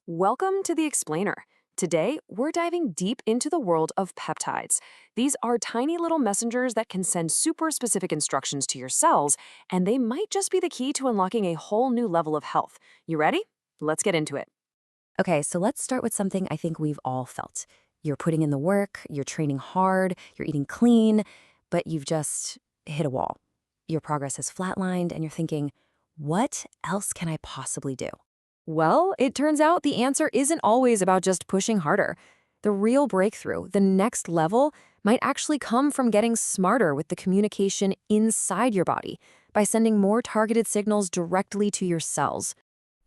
Welcome to The Explainer. Today, we're diving deep into the world of peptides. These are tiny little messengers that can send super specific instructions to your cells, and they might just be the key to unlocking a whole new level of health. You ready? Let's get into it. Okay, so let's start with something I think we've all felt. You're putting in the work, you're training hard, you're eating clean, but you've just hit a wall. Your progress has flatlined, and you're thinking, what else can I possibly do? Well, it turns out the answer isn't always about just pushing harder. The real breakthrough, the next level, might actually come from getting smarter with the communication inside your body by sending more targeted signals directly to your cells.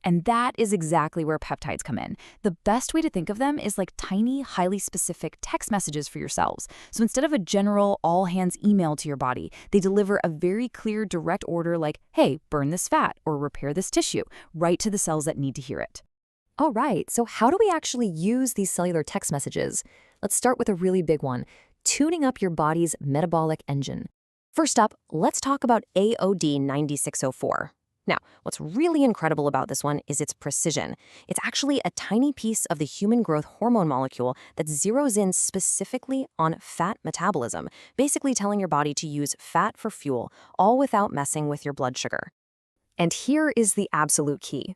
And that is exactly where peptides come in. The best way to think of them is like tiny, highly specific text messages for your cells. So instead of a general all-hands email to your body, they deliver a very clear, direct order like, hey, burn this fat or repair this tissue, right to the cells that need to hear it. All right, so how do we actually use these cellular text messages? Let's start with a really big one, tuning up your body's metabolic engine. First up, let's talk about AOD 9604. Now, what's really incredible about this one is its precision. It's actually a tiny piece of the human growth hormone molecule that zeroes in specifically on fat metabolism, basically telling your body to use fat for fuel, all without messing with your blood sugar. And here is the absolute key.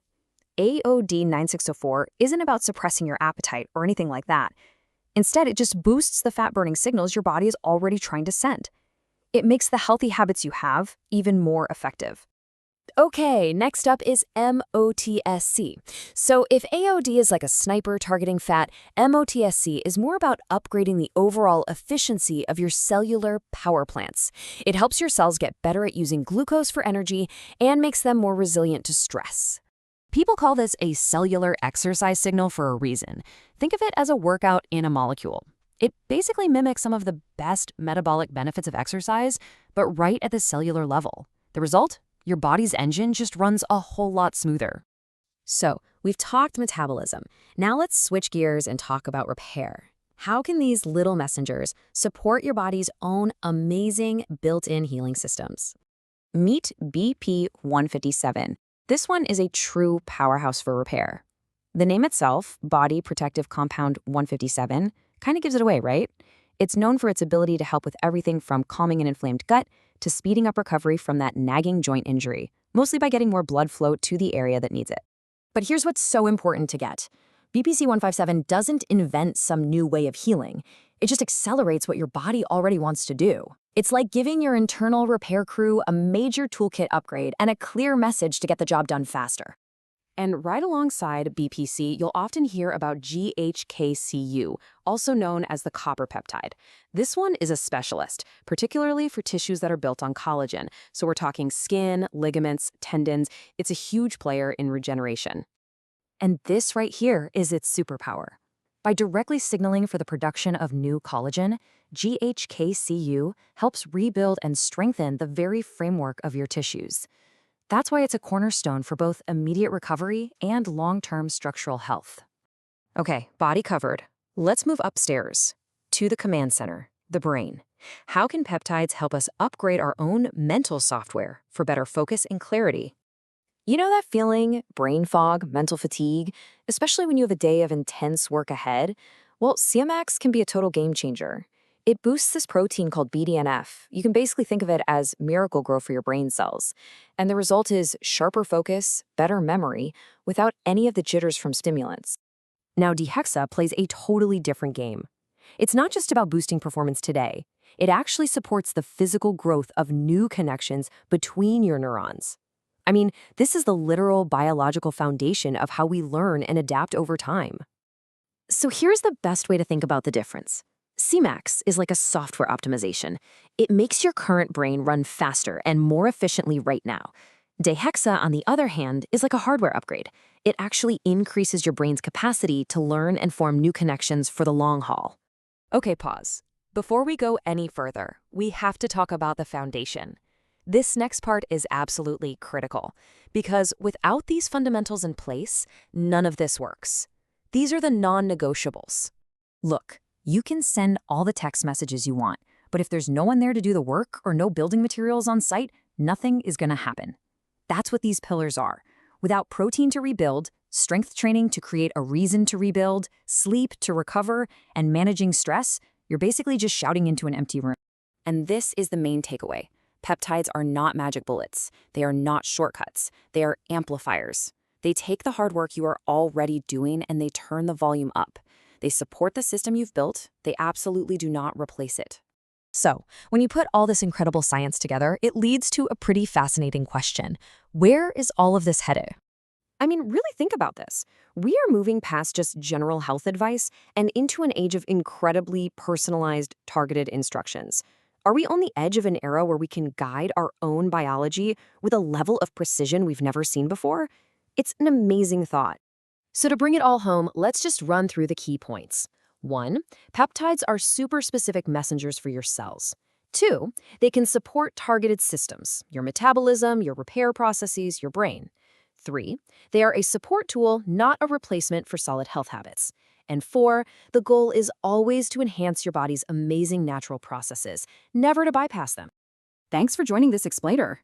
AOD 9604 isn't about suppressing your appetite or anything like that. Instead, it just boosts the fat-burning signals your body is already trying to send. It makes the healthy habits you have even more effective. Okay, next up is MOTSC. So if AOD is like a sniper targeting fat, MOTSC is more about upgrading the overall efficiency of your cellular power plants. It helps your cells get better at using glucose for energy and makes them more resilient to stress. People call this a cellular exercise signal for a reason. Think of it as a workout in a molecule. It basically mimics some of the best metabolic benefits of exercise, but right at the cellular level. The result? Your body's engine just runs a whole lot smoother. So, we've talked metabolism. Now let's switch gears and talk about repair. How can these little messengers support your body's own amazing built-in healing systems? Meet BP157. This one is a true powerhouse for repair. The name itself, Body Protective Compound 157, kind of gives it away, right? It's known for its ability to help with everything from calming an inflamed gut to speeding up recovery from that nagging joint injury, mostly by getting more blood flow to the area that needs it. But here's what's so important to get. BPC-157 doesn't invent some new way of healing. It just accelerates what your body already wants to do. It's like giving your internal repair crew a major toolkit upgrade and a clear message to get the job done faster. And right alongside BPC, you'll often hear about GHKCU, also known as the copper peptide. This one is a specialist, particularly for tissues that are built on collagen. So we're talking skin, ligaments, tendons. It's a huge player in regeneration. And this right here is its superpower. By directly signaling for the production of new collagen, GHKCU helps rebuild and strengthen the very framework of your tissues. That's why it's a cornerstone for both immediate recovery and long-term structural health. Okay, body covered. Let's move upstairs to the command center, the brain. How can peptides help us upgrade our own mental software for better focus and clarity? You know that feeling, brain fog, mental fatigue, especially when you have a day of intense work ahead? Well, CMX can be a total game changer. It boosts this protein called BDNF. You can basically think of it as miracle grow for your brain cells. And the result is sharper focus, better memory, without any of the jitters from stimulants. Now, DHEXA plays a totally different game. It's not just about boosting performance today. It actually supports the physical growth of new connections between your neurons. I mean, this is the literal biological foundation of how we learn and adapt over time. So here's the best way to think about the difference. CMAX is like a software optimization. It makes your current brain run faster and more efficiently right now. DHEXA, on the other hand, is like a hardware upgrade. It actually increases your brain's capacity to learn and form new connections for the long haul. Okay, pause. Before we go any further, we have to talk about the foundation. This next part is absolutely critical, because without these fundamentals in place, none of this works. These are the non-negotiables. Look, you can send all the text messages you want, but if there's no one there to do the work or no building materials on site, nothing is going to happen. That's what these pillars are. Without protein to rebuild, strength training to create a reason to rebuild, sleep to recover, and managing stress, you're basically just shouting into an empty room. And this is the main takeaway. Peptides are not magic bullets. They are not shortcuts. They are amplifiers. They take the hard work you are already doing and they turn the volume up. They support the system you've built. They absolutely do not replace it. So, when you put all this incredible science together, it leads to a pretty fascinating question. Where is all of this headed? I mean, really think about this. We are moving past just general health advice and into an age of incredibly personalized, targeted instructions. Are we on the edge of an era where we can guide our own biology with a level of precision we've never seen before? It's an amazing thought. So to bring it all home, let's just run through the key points. 1. Peptides are super specific messengers for your cells. 2. They can support targeted systems, your metabolism, your repair processes, your brain. 3. They are a support tool, not a replacement for solid health habits. And 4. The goal is always to enhance your body's amazing natural processes, never to bypass them. Thanks for joining this explainer.